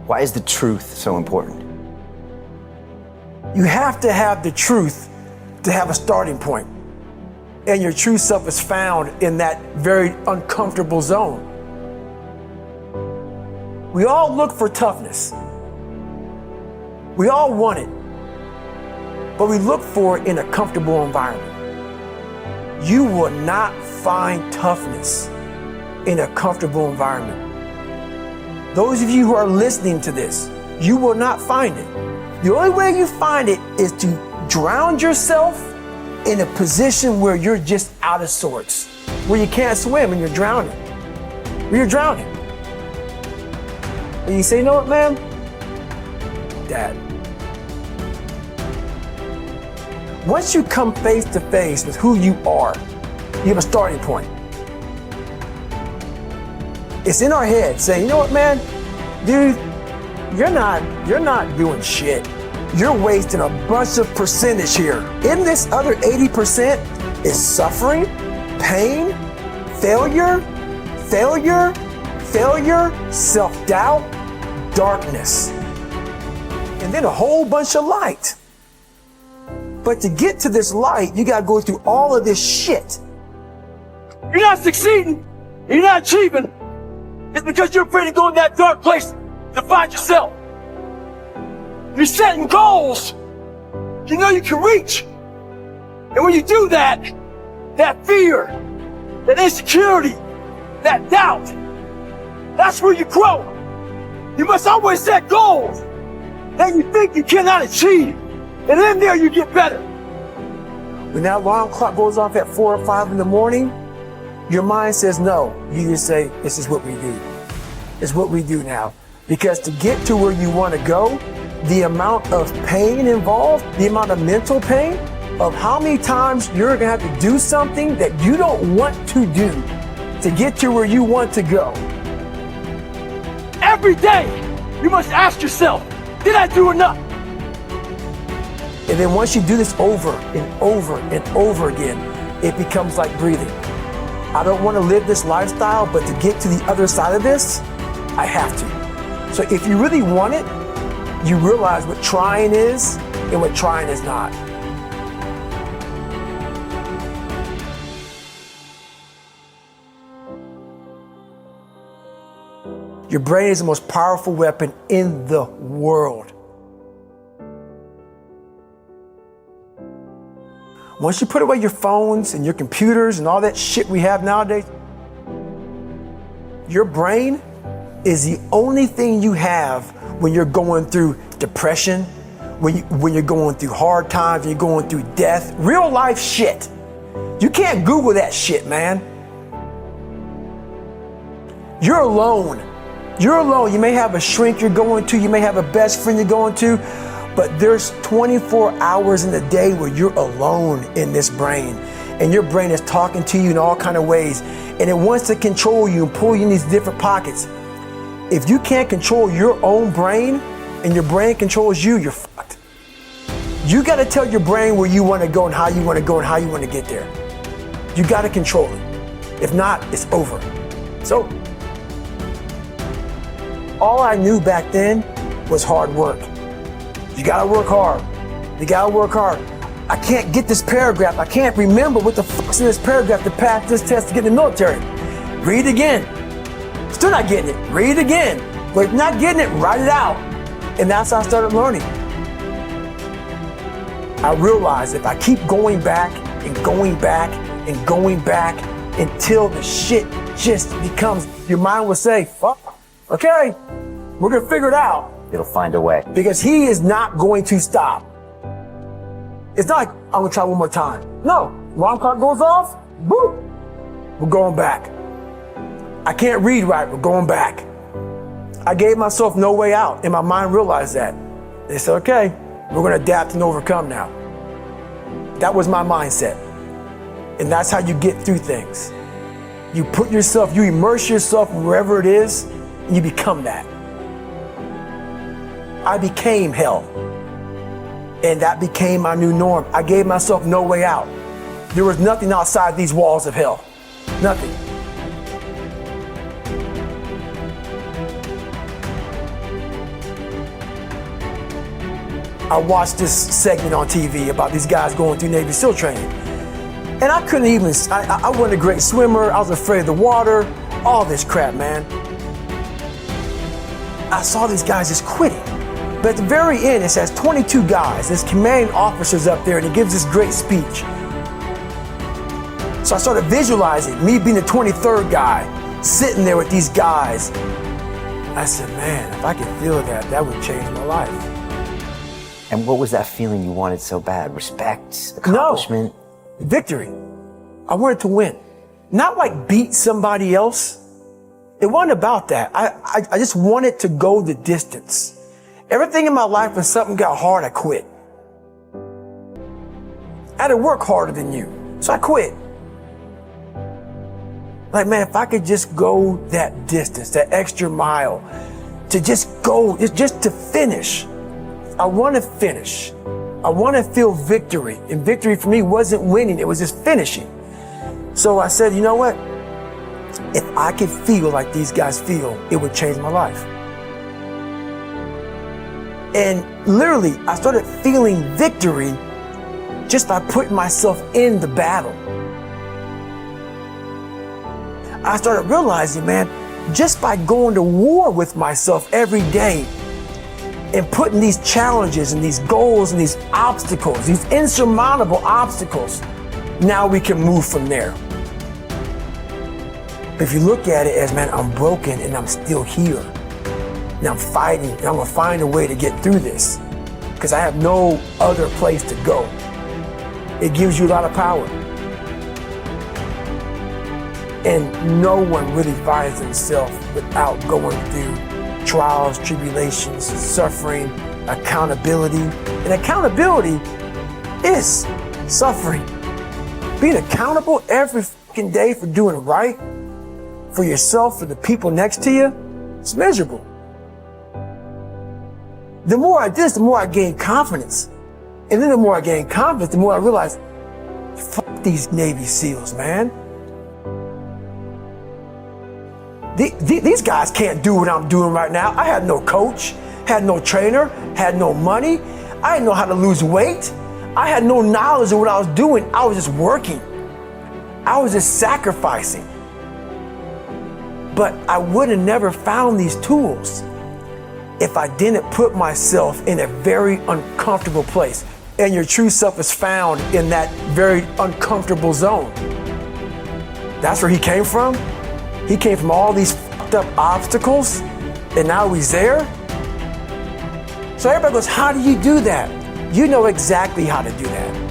Why is the truth so important? You have to have the truth to have a starting point. And your true self is found in that very uncomfortable zone. We all look for toughness. We all want it. But we look for it in a comfortable environment. You will not find toughness in a comfortable environment. Those of you who are listening to this, you will not find it. The only way you find it is to drown yourself in a position where you're just out of sorts, where you can't swim and you're drowning. Where you're drowning. And you say, you know what, man? Dad. Once you come face to face with who you are, you have a starting point. It's in our head saying, you know what, man? Dude, you're not doing shit. You're wasting a bunch of percentage here. In this other 80% is suffering, pain, failure, self-doubt, darkness, and then a whole bunch of light. But to get to this light, you gotta go through all of this shit. You're not succeeding, you're not achieving. It's because you're afraid to go in that dark place to find yourself. You're setting goals you know you can reach. And when you do that, that fear, that insecurity, that doubt, that's where you grow. You must always set goals that you think you cannot achieve. And in there you get better. When that alarm clock goes off at 4 or 5 in the morning, your mind says no. You just say, this is what we do. It's what we do now. Because to get to where you want to go, the amount of pain involved, the amount of mental pain of how many times you're going to have to do something that you don't want to do to get to where you want to go. Every day, you must ask yourself, did I do enough? And then once you do this over and over and over again, it becomes like breathing. I don't want to live this lifestyle, but to get to the other side of this, I have to. So if you really want it, you realize what trying is and what trying is not. Your brain is the most powerful weapon in the world. Once you put away your phones and your computers and all that shit we have nowadays, your brain is the only thing you have when you're going through depression, when you're going through hard times, when you're going through death, real life shit. You can't Google that shit, man. You're alone. You're alone. You may have a shrink you're going to, you may have a best friend you're going to, but there's 24 hours in the day where you're alone in this brain. And your brain is talking to you in all kinds of ways. And it wants to control you and pull you in these different pockets. If you can't control your own brain and your brain controls you, you're fucked. You got to tell your brain where you want to go and how you want to go and how you want to get there. You got to control it. If not, it's over. So, all I knew back then was hard work. You got to work hard. You got to work hard. I can't get this paragraph. I can't remember what the fuck's in this paragraph to pass this test to get in the military. Read it again. Still not getting it. Read it again. But if not getting it, write it out. And that's how I started learning. I realized if I keep going back and going back and going back until the shit just becomes, your mind will say, fuck, okay, we're going to figure it out. It'll find a way. Because he is not going to stop. It's not like, I'm going to try one more time. No, alarm clock goes off, boop, we're going back. I can't read right, we're going back. I gave myself no way out, and my mind realized that. They said, okay, we're going to adapt and overcome now. That was my mindset. And that's how you get through things. You put yourself, you immerse yourself wherever it is, and you become that. I became hell. And that became my new norm. I gave myself no way out. There was nothing outside these walls of hell. Nothing. I watched this segment on TV about these guys going through Navy SEAL training. And I couldn't even, I wasn't a great swimmer. I was afraid of the water, all this crap, man. I saw these guys just quitting. But at the very end, it says 22 guys. There's commanding officers up there, and he gives this great speech. So I started visualizing me being the 23rd guy, sitting there with these guys. I said, man, if I could feel that, that would change my life. And what was that feeling you wanted so bad? Respect, accomplishment? No, victory. I wanted to win. Not like beat somebody else. It wasn't about that. I just wanted to go the distance. Everything in my life, when something got hard, I quit. I had to work harder than you, so I quit. Like, man, if I could just go that distance, that extra mile, to just go, just to finish. I want to finish. I want to feel victory. And victory for me wasn't winning, it was just finishing. So I said, you know what? If I could feel like these guys feel, it would change my life. And literally, I started feeling victory just by putting myself in the battle. I started realizing, man, just by going to war with myself every day and putting these challenges and these goals and these obstacles, these insurmountable obstacles, now we can move from there. If you look at it as, man, I'm broken and I'm still here. And I'm fighting, and I'm gonna find a way to get through this because I have no other place to go. It gives you a lot of power. And no one really finds themselves without going through trials, tribulations, suffering, accountability. And accountability is suffering. Being accountable every fucking day for doing right for yourself, for the people next to you, it's miserable. The more I did this, the more I gained confidence. And then the more I gained confidence, the more I realized, fuck these Navy SEALs, man. These guys can't do what I'm doing right now. I had no coach, had no trainer, had no money. I didn't know how to lose weight. I had no knowledge of what I was doing. I was just working. I was just sacrificing. But I would have never found these tools if I didn't put myself in a very uncomfortable place. And your true self is found in that very uncomfortable zone. That's where he came from. He came from all these fucked up obstacles, and now he's there. So everybody goes, how do you do that? You know exactly how to do that.